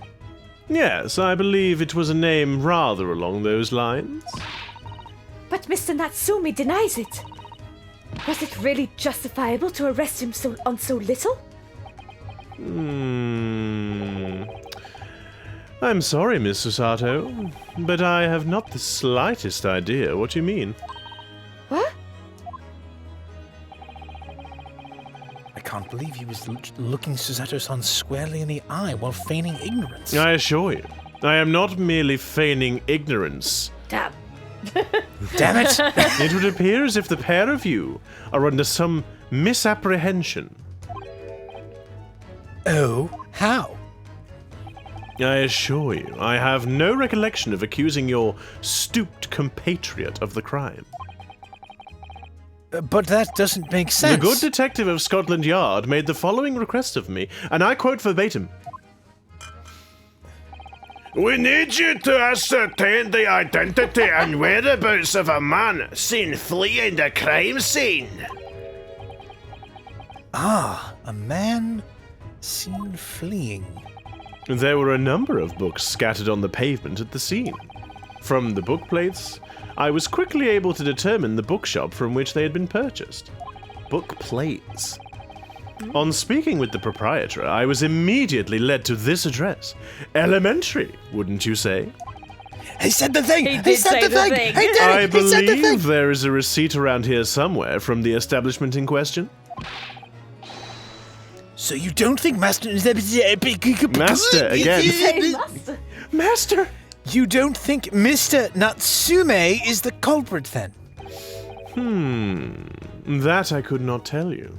Yes, I believe it was a name rather along those lines. But Mr. Natsume denies it. Was it really justifiable to arrest him on so little? I'm sorry, Miss Susato, but I have not the slightest idea what you mean. What? I can't believe he was looking Susato-san squarely in the eye while feigning ignorance. I assure you, I am not merely feigning ignorance. Damn. Damn it! It would appear as if the pair of you are under some misapprehension. Oh, how? I assure you, I have no recollection of accusing your stooped compatriot of the crime. But that doesn't make sense. The good detective of Scotland Yard made the following request of me, and I quote verbatim. We need you to ascertain the identity and whereabouts of a man seen fleeing the crime scene. Ah, a man seen fleeing. There were a number of books scattered on the pavement at the scene. From the book plates, I was quickly able to determine the bookshop from which they had been purchased. Book plates. On speaking with the proprietor, I was immediately led to this address. Elementary, wouldn't you say? He said the thing! He did said say the thing! the thing. He did it! I He said the thing! believe there is a receipt around here somewhere from the establishment in question. So you don't think Master... Master, again. Say master. Master! You don't think Mr. Natsume is the culprit, then? That I could not tell you.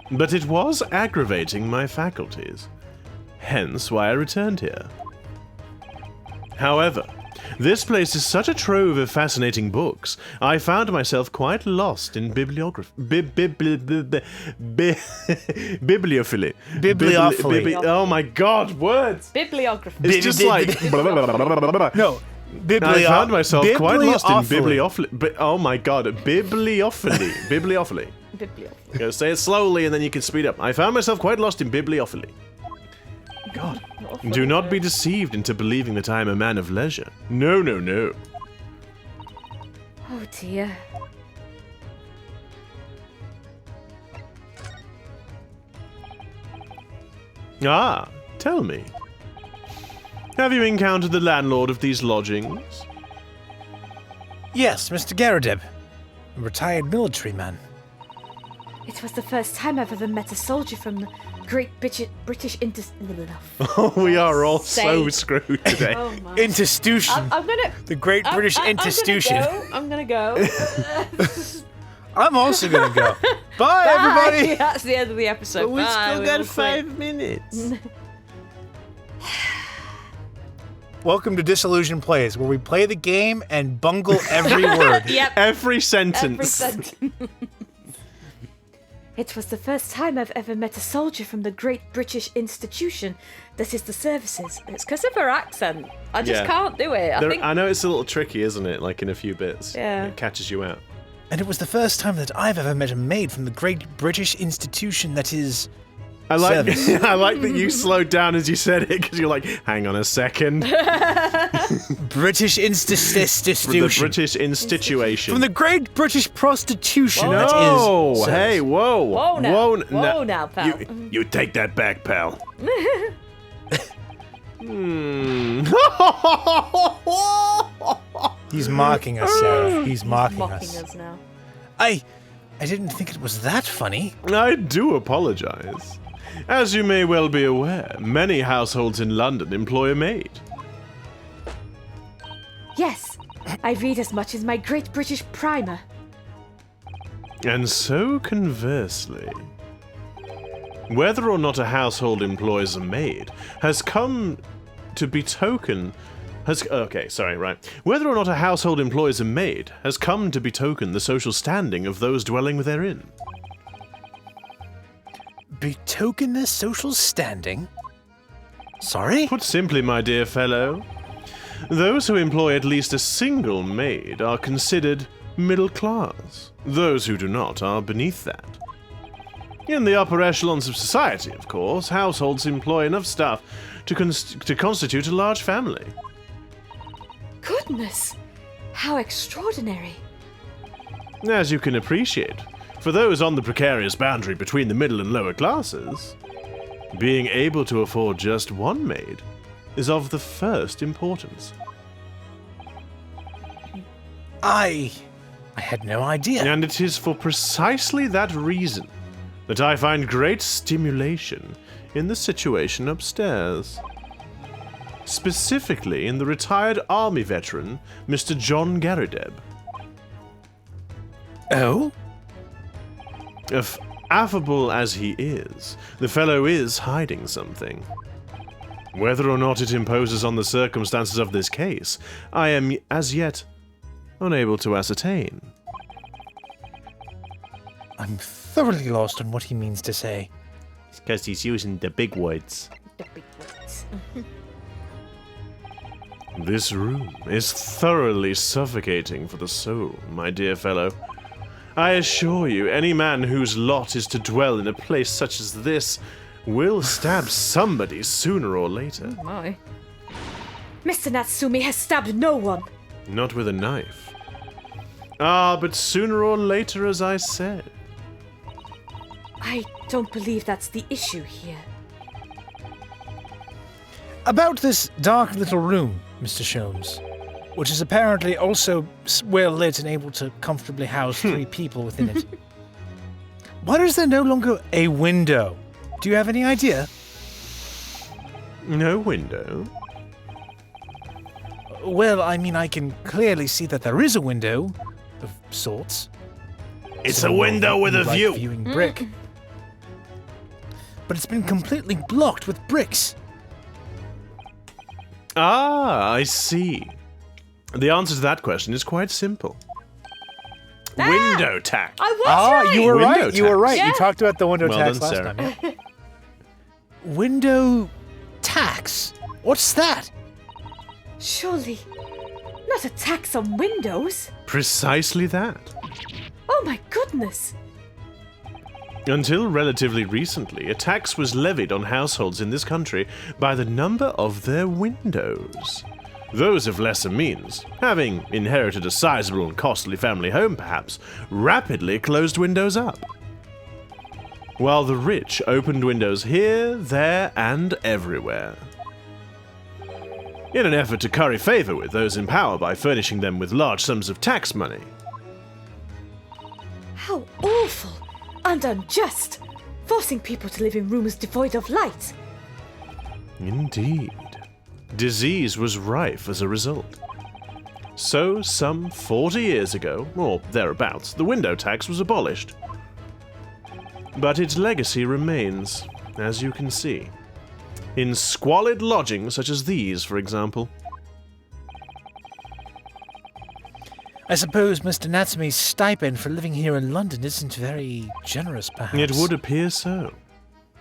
But it was aggravating my faculties. Hence why I returned here. However, this place is such a trove of fascinating books, I found myself quite lost in bibliophily. Bibliophily. Oh my god, words! Bibliography. It's just like... No. I found myself quite lost in bibliophily. bibliophily. Oh my god, bibliophily. Bibliophily. Bibliography. Go say it slowly and then you can speed up. I found myself quite lost in bibliophily. God. Do not be deceived into believing that I am a man of leisure. No, no, no. Oh dear. Ah, tell me. Have you encountered the landlord of these lodgings? Yes, Mr. Garrideb. A retired military man. It was the first time I've ever met a soldier from Great British We are all so Save. screwed today. Oh my. Institution. I'm gonna. The Great British Institution. I'm gonna go. I'm also gonna go. Bye, everybody. That's the end of the episode. We Bye, still we got will quit. 5 minutes. Welcome to Disillusion Plays, where we play the game and bungle every word. Yep. Every sentence. Every sentence. It was the first time I've ever met a soldier from the Great British Institution. That is the services. It's because of her accent. I just Yeah. can't do it. I know it's a little tricky, isn't it? Like in a few bits. Yeah. It catches you out. And it was the first time that I've ever met a maid from the Great British Institution that is I like service. I like that you slowed down as you said it because you're like, hang on a second. British From the Institution. British Institution. From the Great British Prostitution that No! is service. Hey, whoa! Whoa now. Whoa, Whoa now, pal. You take that back, pal. He's mocking us, Sarah. He's mocking Mocking us. us now. I didn't think it was that funny. I do apologize. As you may well be aware, many households in London employ a maid. Yes, I read as much as my Great British Primer. And so conversely, whether or not a household employs a maid has come to betoken Whether or not a household employs a maid has come to betoken the social standing of those dwelling therein. Betoken their social standing? Sorry? Put simply, my dear fellow, those who employ at least a single maid are considered middle class. Those who do not are beneath that. In the upper echelons of society, of course, households employ enough staff to constitute a large family. Goodness, how extraordinary. As you can appreciate, for those on the precarious boundary between the middle and lower classes, being able to afford just one maid is of the first importance. I had no idea. And it is for precisely that reason that I find great stimulation in the situation upstairs. Specifically in the retired army veteran, Mr. John Garrideb. Oh? Affable as he is, the fellow is hiding something. Whether or not it imposes on the circumstances of this case, I am as yet unable to ascertain. I'm thoroughly lost on what he means to say. It's because he's using the big words. The big words. This room is thoroughly suffocating for the soul, my dear fellow. I assure you, any man whose lot is to dwell in a place such as this will stab somebody sooner or later. My. Mr. Natsumi has stabbed no one. Not with a knife. Ah, but sooner or later, as I said. I don't believe that's the issue here. About this dark little room, Mr. Sholmes, which is apparently also well lit and able to comfortably house 3 people within it. Why is there no longer a window? Do you have any idea? No window? Well, I mean, I can clearly see that there is a window of sorts. It's a window with a Like view. viewing brick. But it's been completely blocked with bricks. Ah, I see. The answer to that question is quite simple. Window tack. I was right. You were Window right. You were tax. right. Yeah. You talked about the window Well tax done, last Sarah. time. Yeah. Window tax? What's that? Surely, not a tax on windows. Precisely that. Oh my goodness. Until relatively recently, a tax was levied on households in this country by the number of their windows. Those of lesser means, having inherited a sizable and costly family home perhaps, rapidly closed windows up. While the rich opened windows here, there, and everywhere. In an effort to curry favor with those in power by furnishing them with large sums of tax money. How awful and unjust. forcing people to live in rooms devoid of light. Indeed. Disease was rife as a result. So, some 40 years ago, or thereabouts, the window tax was abolished. But its legacy remains, as you can see. In squalid lodgings such as these, for example. I suppose Mr. Natsume's stipend for living here in London isn't very generous, perhaps. It would appear so.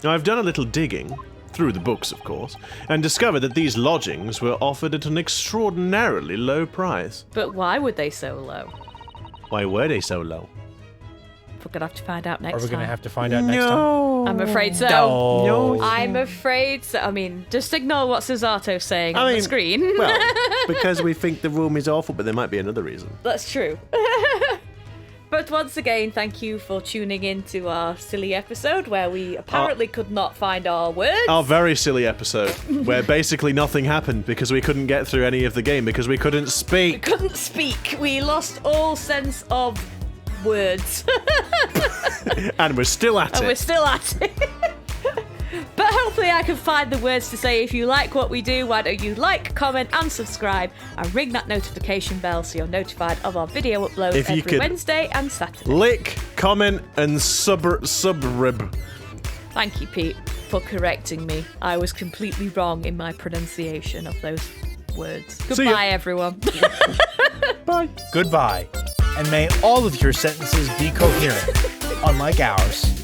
I've done a little digging, through the books of course, and discovered that these lodgings were offered at an extraordinarily low price. But why would they so low? Why were they so low? We're gonna have to find out next Are we going to time. have to find out next time? I'm afraid so. No. I'm afraid so. I mean, just ignore what Susato's saying on the screen. Well, because we think the room is awful, but there might be another reason. That's true. But once again, thank you for tuning in to our silly episode where we apparently could not find our words. Our very silly episode, where basically nothing happened because we couldn't get through any of the game because we couldn't speak. Couldn't speak. We lost all sense of words. And we're still at And it. we're still at it. But hopefully I can find the words to say, if you like what we do, why don't you like, comment and subscribe and ring that notification bell so you're notified of our video uploads If you every could Wednesday and Saturday. Lick, comment, and subrib. Thank you, Pete, for correcting me. I was completely wrong in my pronunciation of those words. ya. Goodbye, everyone. Goodbye. And may all of your sentences be coherent, unlike ours.